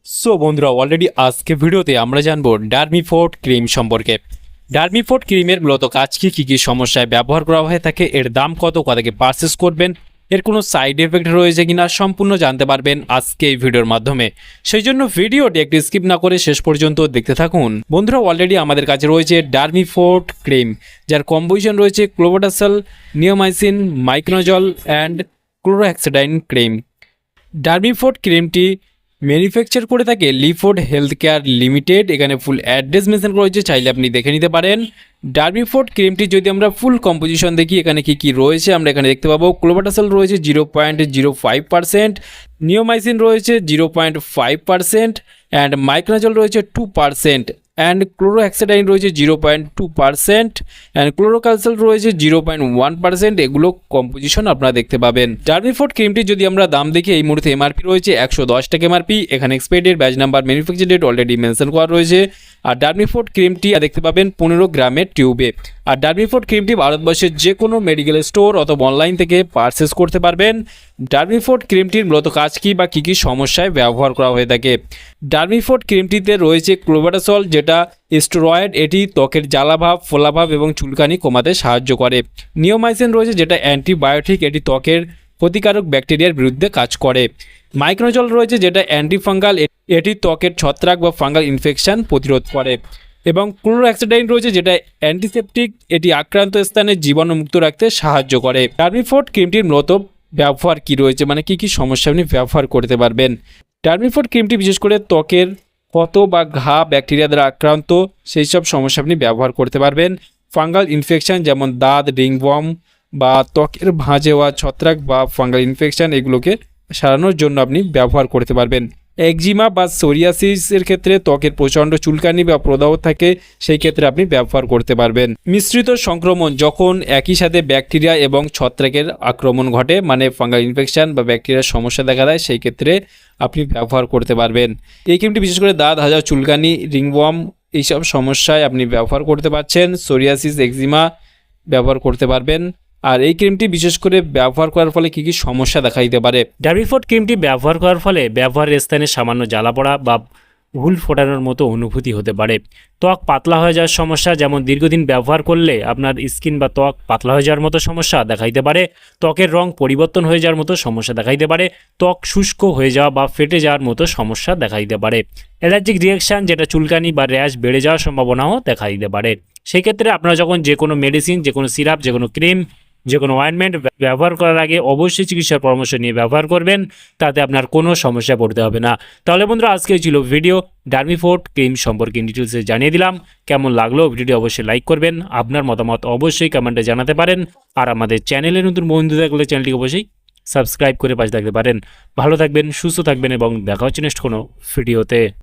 So বন্ধুরা already আজকে ভিডিওতে আমরা জানবো ডার্মিফোর্ট ক্রিম সম্পর্কে। ডার্মিফোর্ট ক্রিমের মূলত কাজ কী সমস্যায় ব্যবহার করা হয়ে থাকে, এর দাম কত, কোথাকে পারচেস করবেন, এর কোনো সাইড এফেক্ট রয়েছে কিনা সম্পূর্ণ জানতে পারবেন আজকে এই ভিডিওর মাধ্যমে। সেই জন্য ভিডিওটি একটু স্কিপ না করে শেষ পর্যন্ত দেখতে থাকুন। বন্ধুরা অলরেডি আমাদের কাছে রয়েছে ডার্মিফোর্ট ক্রিম, যার কম্পোজিশন রয়েছে ক্লোবোটাসল, নিওমাইসিন, মাইক্রোজল অ্যান্ড ক্লোরোহেক্সাডাইন ক্রিম। ডার্মিফোর্ট ক্রিমটি ম্যানুফ্যাকচার করে থাকে লিফোর্ড হেলথ কেয়ার লিমিটেড। এখানে ফুল অ্যাড্রেস মেনশন করা হয়েছে, চাইলে আপনি দেখে নিতে পারেন। ডার্মিফোর্ট ক্রিমটি যদি আমরা ফুল কম্পোজিশন দেখি, এখানে কি রয়েছে আমরা এখানে দেখতে পাবো। ক্লোবাটাসল রয়েছে 0.05%, নিওমাইসিন রয়েছে 0.5% অ্যান্ড মাইক্রোজল রয়েছে 2% অ্যান্ড ক্লোরোহেক্সাডাইন রয়েছে 0.2% অ্যান্ড ক্লোরোকালসল রয়েছে 0.1%। এগুলো কম্পোজিশন আপনারা দেখতে পাবেন। ডার্মিফোর্ট ক্রিমটি যদি আমরা দাম দেখি, এই মুহূর্তে এমআরপি রয়েছে 110 টাকা এমআরপি। এখানে expiry date, batch number, manufacture date already mention করা রয়েছে। আর ডার্মিফোর্ট ক্রিমটি দেখতে পাবেন 15 গ্রামের টিউবে। আর ডার্মিফোর্ট ক্রিমটি ভারতবর্ষের যে কোনো মেডিকেল স্টোর অথবা অনলাইন থেকে পারচেস করতে পারবেন। ডার্মিফোর্ট ক্রিমটির মূলত কাজ কী বা কী সমস্যায় ব্যবহার করা হয়ে থাকে। ডার্মিফোর্ট ক্রিমটিতে রয়েছে ক্লোবাটাসল, যেটা স্টেরয়েড, এটি ত্বকের জ্বালাভাব, ফোলাভাব এবং চুলকানি কমাতে সাহায্য করে। নিওমাইসিন রয়েছে, যেটা অ্যান্টিবায়োটিক, এটি ত্বকের ক্ষতিকারক ব্যাকটেরিয়ার বিরুদ্ধে কাজ করে। মাইক্রোজল রয়েছে, যেটা অ্যান্টিফাঙ্গাল, এটি ত্বকের ছত্রাক বা ফাঙ্গাল ইনফেকশন প্রতিরোধ করে। এবং ক্লোরোহেক্সাডাইন রয়েছে, যেটা অ্যান্টিসেপটিক, এটি আক্রান্ত স্থানে জীবাণুমুক্ত রাখতে সাহায্য করে। ডার্মিফোর্ট ক্রিমটির মূলত ব্যবহার কি রয়েছে, মানে কি সমস্যা আপনি ব্যবহার করতে পারবেন। ডার্মিফোর্ট ক্রিমটি বিশেষ করে ত্বকের ক্ষত বা ঘা ব্যাকটেরিয়া দ্বারা আক্রান্ত সেই সব সমস্যা আপনি ব্যবহার করতে পারবেন। ফাঙ্গাল ইনফেকশন যেমন দাঁত, রিংওয়ার্ম বা ত্বকের ভাঁজে হওয়া ছত্রাক বা ফাঙ্গাল ইনফেকশন, এগুলোকে সারানোর জন্য আপনি ব্যবহার করতে পারবেন। একজিমা বা সোরিয়াসিসের ক্ষেত্রে ত্বকের প্রচণ্ড চুলকানি বা প্রদাহ থাকে, সেই ক্ষেত্রে আপনি ব্যবহার করতে পারবেন। মিশ্রিত সংক্রমণ, যখন একই সাথে ব্যাকটেরিয়া এবং ছত্রাকের আক্রমণ ঘটে, মানে ফাঙ্গাল ইনফেকশন বা ব্যাকটেরিয়ার সমস্যা দেখা দেয়, সেই ক্ষেত্রে আপনি ব্যবহার করতে পারবেন। এই ক্রিমটি বিশেষ করে দাঁত, হাজা, চুলকানি, রিংওয়ার্ম এইসব সমস্যায় আপনি ব্যবহার করতে পারছেন। সোরিয়াসিস, একজিমা ব্যবহার করতে পারবেন। আর এই ক্রিমটি বিশেষ করে ব্যবহার করার ফলে কী সমস্যা দেখা দিতে পারে। ডার্মিফোর্ট ক্রিমটি ব্যবহার করার ফলে ব্যবহারের স্থানে সামান্য জ্বালা পড়া বা হুল ফোটানোর মতো অনুভূতি হতে পারে। ত্বক পাতলা হয়ে যাওয়ার সমস্যা, যেমন দীর্ঘদিন ব্যবহার করলে আপনার স্কিন বা ত্বক পাতলা হয়ে যাওয়ার মতো সমস্যা দেখা দিতে পারে। ত্বকের রং পরিবর্তন হয়ে যাওয়ার মতো সমস্যা দেখা দিতে পারে। ত্বক শুষ্ক হয়ে যাওয়া বা ফেটে যাওয়ার মতো সমস্যা দেখা দিতে পারে। অ্যালার্জিক রিয়াকশান, যেটা চুলকানি বা র্যাশ বেড়ে যাওয়ার সম্ভাবনাও দেখা দিতে পারে। সেই ক্ষেত্রে আপনারা যখন যে কোনো মেডিসিন, যে কোনো সিরাপ, যে কোনো ক্রিম, যে কোনো অয়েনমেন্ট ব্যবহার করার আগে অবশ্যই চিকিৎসার পরামর্শ নিয়ে ব্যবহার করবেন, তাতে আপনার কোনো সমস্যা পড়তে হবে না। তাহলে বন্ধুরা আজকে ছিল ভিডিও ডার্মিফোর্ট ক্রিম সম্পর্কে ডিটেলসে জানিয়ে দিলাম। কেমন লাগলো ভিডিওটি অবশ্যই লাইক করবেন, আপনার মতামত অবশ্যই কমেন্টে জানাতে পারেন। আর আমাদের চ্যানেলে নতুন বন্ধু থাকলে চ্যানেলটিকে অবশ্যই সাবস্ক্রাইব করে পাশে থাকতে পারেন। ভালো থাকবেন, সুস্থ থাকবেন এবং দেখা হচ্ছে নেক্সট কোনো ভিডিওতে।